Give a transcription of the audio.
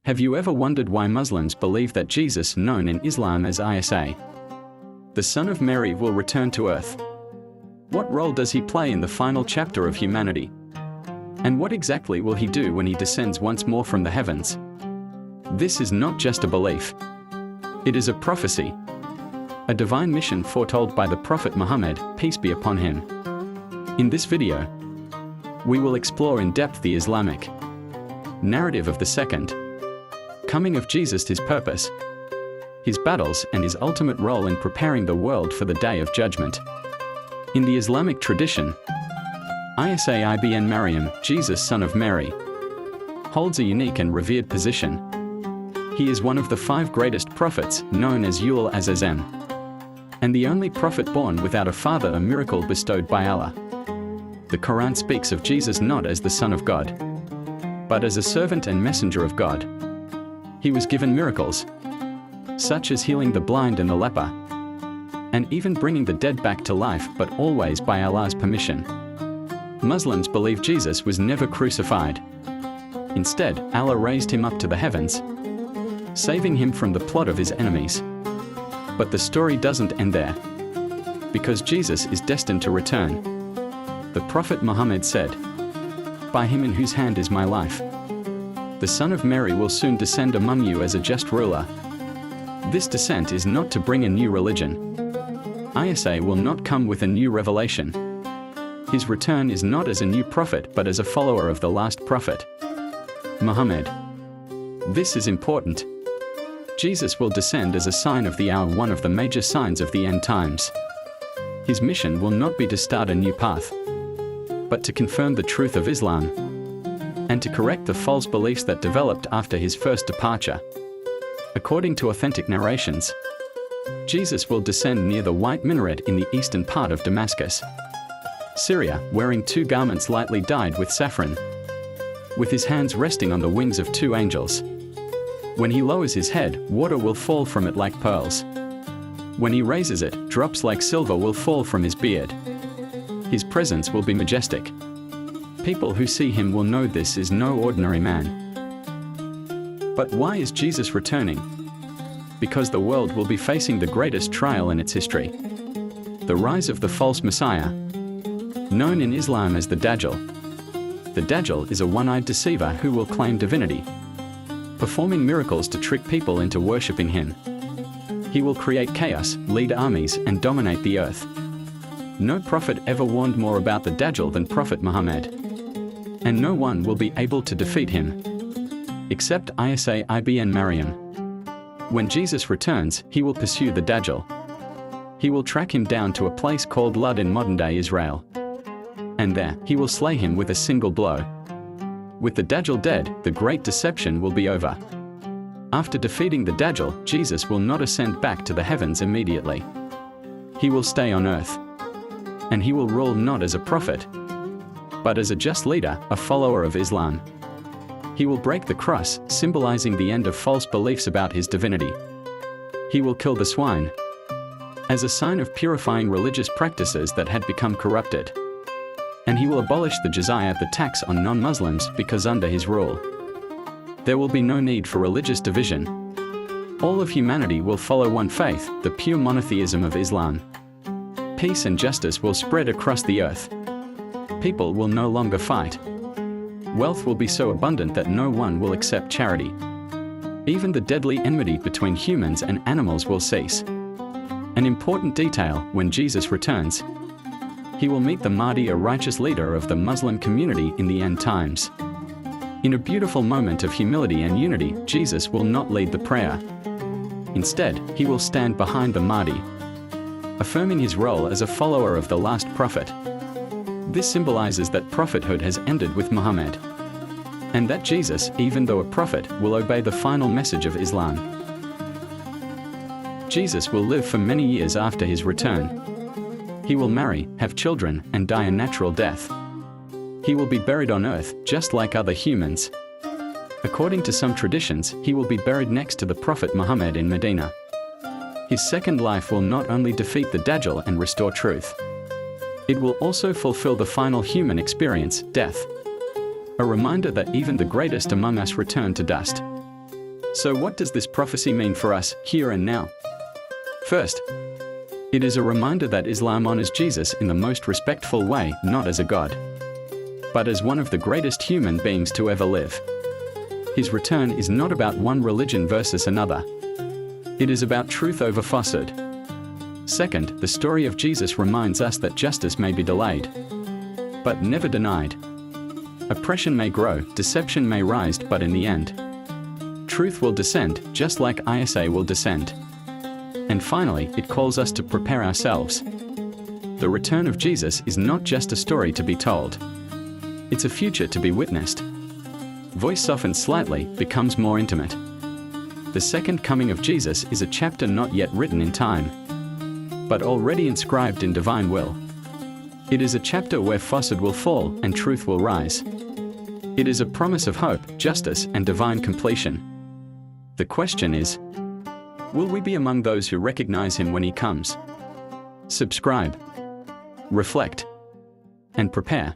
Have you ever wondered why Muslims believe that Jesus, known in Islam as Isa, the Son of Mary, will return to earth? What role does he play in the final chapter of humanity? And what exactly will he do when he descends once more from the heavens? This is not just a belief. It is a prophecy, a divine mission foretold by the Prophet Muhammad, peace be upon him. In this video, we will explore in depth the Islamic narrative of the second coming of Jesus, his purpose, his battles, and his ultimate role in preparing the world for the Day of Judgment. In the Islamic tradition, Isa ibn Maryam, Jesus son of Mary, holds a unique and revered position. He is one of the 5 greatest prophets, known as Ulul Azm, and the only prophet born without a father, a miracle bestowed by Allah. The Quran speaks of Jesus not as the Son of God, but as a servant and messenger of God. He was given miracles, such as healing the blind and the leper, and even bringing the dead back to life, but always by Allah's permission. Muslims believe Jesus was never crucified. Instead, Allah raised him up to the heavens, saving him from the plot of his enemies. But the story doesn't end there, because Jesus is destined to return. The Prophet Muhammad said, "By him in whose hand is my life, the Son of Mary will soon descend among you as a just ruler." This descent is not to bring a new religion. Isa will not come with a new revelation. His return is not as a new prophet but as a follower of the last prophet, Muhammad. This is important. Jesus will descend as a sign of the hour, one of the major signs of the end times. His mission will not be to start a new path, but to confirm the truth of Islam, and to correct the false beliefs that developed after his first departure. According to authentic narrations, Jesus will descend near the white minaret in the eastern part of Damascus, Syria, wearing 2 garments lightly dyed with saffron, with his hands resting on the wings of 2 angels. When he lowers his head, water will fall from it like pearls. When he raises it, drops like silver will fall from his beard. His presence will be majestic. People who see him will know this is no ordinary man. But why is Jesus returning? Because the world will be facing the greatest trial in its history: the rise of the false Messiah, known in Islam as the Dajjal. The Dajjal is a one-eyed deceiver who will claim divinity, performing miracles to trick people into worshipping him. He will create chaos, lead armies, and dominate the earth. No prophet ever warned more about the Dajjal than Prophet Muhammad, and no one will be able to defeat him, except Isa ibn Maryam. When Jesus returns, he will pursue the Dajjal. He will track him down to a place called Lud in modern-day Israel, and there, he will slay him with a single blow. With the Dajjal dead, the great deception will be over. After defeating the Dajjal, Jesus will not ascend back to the heavens immediately. He will stay on earth, and he will rule not as a prophet, but as a just leader, a follower of Islam. He will break the cross, symbolizing the end of false beliefs about his divinity. He will kill the swine, as a sign of purifying religious practices that had become corrupted. And he will abolish the jizya, the tax on non-Muslims, because under his rule, there will be no need for religious division. All of humanity will follow one faith, the pure monotheism of Islam. Peace and justice will spread across the earth. People will no longer fight. Wealth will be so abundant that no one will accept charity. Even the deadly enmity between humans and animals will cease. An important detail: when Jesus returns, he will meet the Mahdi, a righteous leader of the Muslim community in the end times. In a beautiful moment of humility and unity, Jesus will not lead the prayer. Instead, he will stand behind the Mahdi, affirming his role as a follower of the last prophet. This symbolizes that prophethood has ended with Muhammad, and that Jesus, even though a prophet, will obey the final message of Islam. Jesus will live for many years after his return. He will marry, have children, and die a natural death. He will be buried on earth, just like other humans. According to some traditions, he will be buried next to the Prophet Muhammad in Medina. His second life will not only defeat the Dajjal and restore truth, it will also fulfill the final human experience, death. A reminder that even the greatest among us return to dust. So what does this prophecy mean for us, here and now? First, it is a reminder that Islam honors Jesus in the most respectful way, not as a god, but as one of the greatest human beings to ever live. His return is not about one religion versus another. It is about truth over falsehood. Second, the story of Jesus reminds us that justice may be delayed, but never denied. Oppression may grow, deception may rise, but in the end, truth will descend, just like Isa will descend. And finally, it calls us to prepare ourselves. The return of Jesus is not just a story to be told. It's a future to be witnessed. Voice softens slightly, becomes more intimate. The second coming of Jesus is a chapter not yet written in time, but already inscribed in divine will. It is a chapter where falsehood will fall and truth will rise. It is a promise of hope, justice, and divine completion. The question is, will we be among those who recognize him when he comes? Subscribe, reflect, and prepare.